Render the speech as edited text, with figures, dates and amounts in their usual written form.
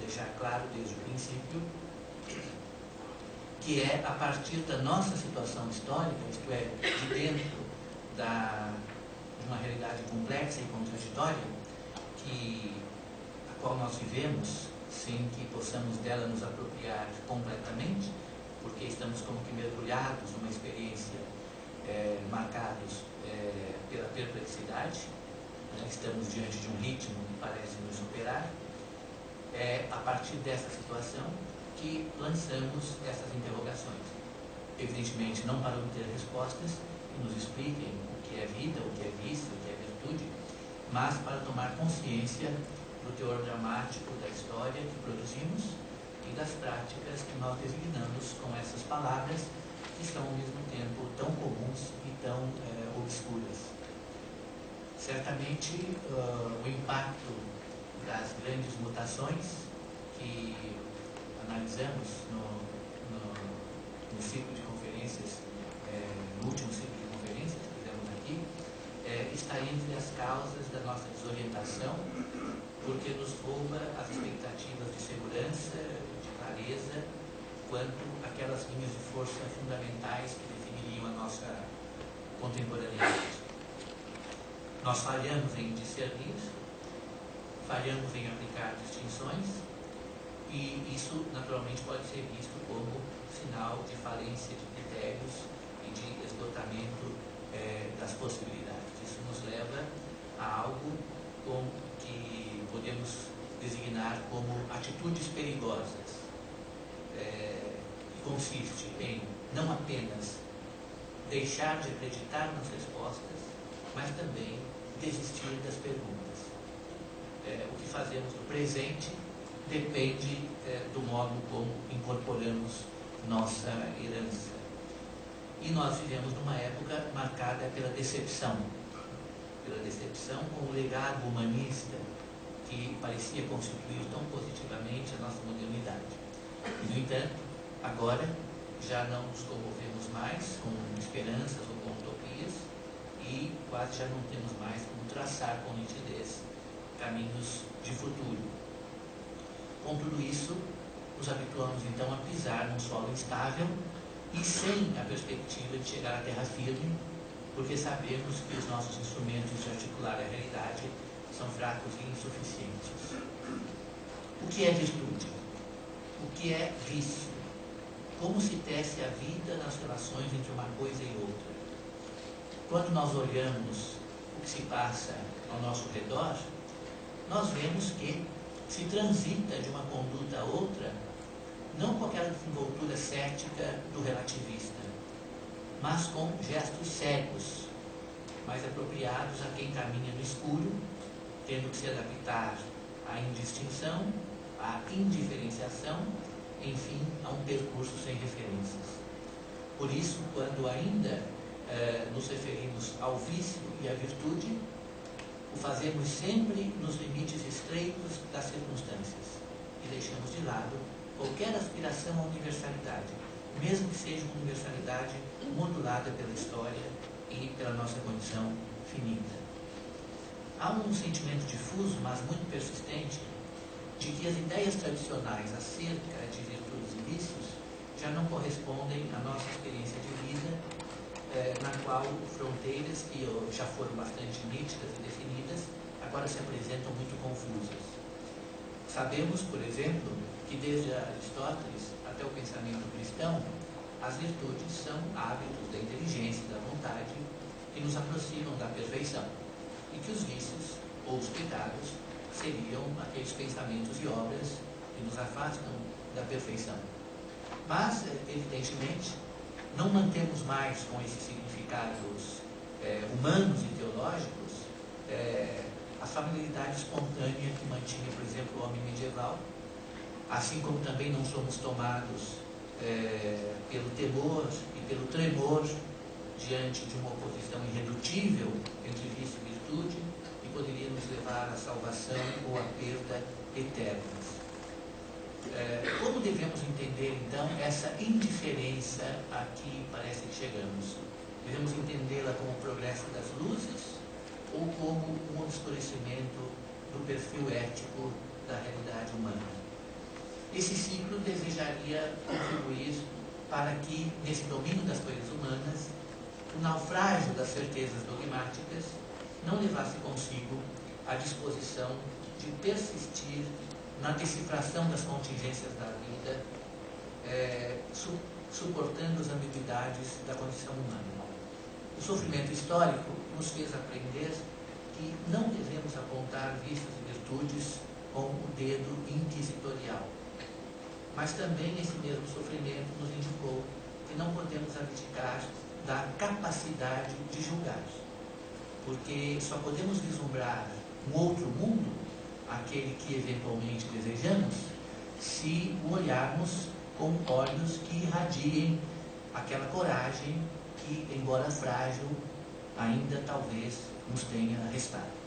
deixar claro desde o princípio, que é a partir da nossa situação histórica, isto é, de dentro de uma realidade complexa e contraditória, a qual nós vivemos, sem que possamos dela nos apropriar completamente, porque estamos como que mergulhados numa experiência marcados pela perplexidade, né? Estamos diante de um ritmo que parece nos superar. É a partir dessa situação que lançamos essas interrogações. Evidentemente, não para obter respostas que nos expliquem o que é vida, o que é vício, o que é virtude, mas para tomar consciência do teor dramático da história que produzimos e das práticas que nós designamos com essas palavras, que são ao mesmo tempo tão comuns e tão obscuras. Certamente, o impacto das grandes mutações que analisamos no ciclo de conferências, no último ciclo de conferências que fizemos aqui, está entre as causas da nossa desorientação, porque nos rouba as expectativas de segurança, de clareza, quanto aquelas linhas de força fundamentais que definiriam a nossa contemporaneidade. Nós falhamos em discernir, falhamos em aplicar distinções, e isso naturalmente pode ser visto como sinal de falência de critérios e de esgotamento das possibilidades. Isso nos leva a algo que podemos designar como atitudes perigosas, que consiste em não apenas deixar de acreditar nas respostas, mas também desistir das perguntas. O que fazemos no presente depende do modo como incorporamos nossa herança. E nós vivemos numa época marcada pela decepção com o legado humanista que parecia constituir tão positivamente a nossa modernidade. E, no entanto, agora já não nos comovemos mais com esperanças ou com utopias e quase já não temos mais como traçar com nitidez caminhos de futuro. Com tudo isso, nos habituamos então a pisar num solo instável e sem a perspectiva de chegar à terra firme, porque sabemos que os nossos instrumentos de articular a realidade são fracos e insuficientes. O que é virtude? O que é vício? Como se tece a vida nas relações entre uma coisa e outra? Quando nós olhamos o que se passa ao nosso redor, nós vemos que se transita de uma conduta a outra, não com aquela desenvoltura cética do relativista, mas com gestos cegos, mais apropriados a quem caminha no escuro, tendo que se adaptar à indistinção, à indiferenciação, enfim, a um percurso sem referências. Por isso, quando ainda nos referimos ao vício e à virtude, o fazemos sempre nos limites estreitos das circunstâncias e deixamos de lado qualquer aspiração à universalidade, mesmo que seja uma universalidade modulada pela história e pela nossa condição finita. Há um sentimento difuso, mas muito persistente, de que as ideias tradicionais acerca de virtudes e vícios já não correspondem à nossa experiência de vida, na qual fronteiras que já foram bastante nítidas e definidas, agora se apresentam muito confusas. Sabemos, por exemplo, que desde Aristóteles até o pensamento cristão, as virtudes são hábitos da inteligência e da vontade que nos aproximam da perfeição, e que os vícios ou os pecados seriam aqueles pensamentos e obras que nos afastam da perfeição. Mas, evidentemente, não mantemos mais com esses significados humanos e teológicos a familiaridade espontânea que mantinha, por exemplo, o homem medieval, assim como também não somos tomados pelo temor e pelo tremor diante de uma oposição irredutível entre vício e virtude, que poderia nos levar à salvação ou à perda eternas. Como devemos entender, então, essa indiferença a que parece que chegamos? Devemos entendê-la como o progresso das luzes ou como um obscurecimento do perfil ético da realidade humana? esse ciclo desejaria contribuir para que, nesse domínio das coisas humanas, o naufrágio das certezas dogmáticas não levasse consigo a disposição de persistir na decifração das contingências da vida, suportando as ambiguidades da condição humana. O sofrimento histórico nos fez aprender que não devemos apontar vícios e virtudes com o dedo inquisitorial. Mas também esse mesmo sofrimento nos indicou que não podemos abdicar da capacidade de julgar, porque só podemos vislumbrar um outro mundo, aquele que eventualmente desejamos, se o olharmos com olhos que irradiem aquela coragem que, embora frágil, ainda talvez nos tenha restado.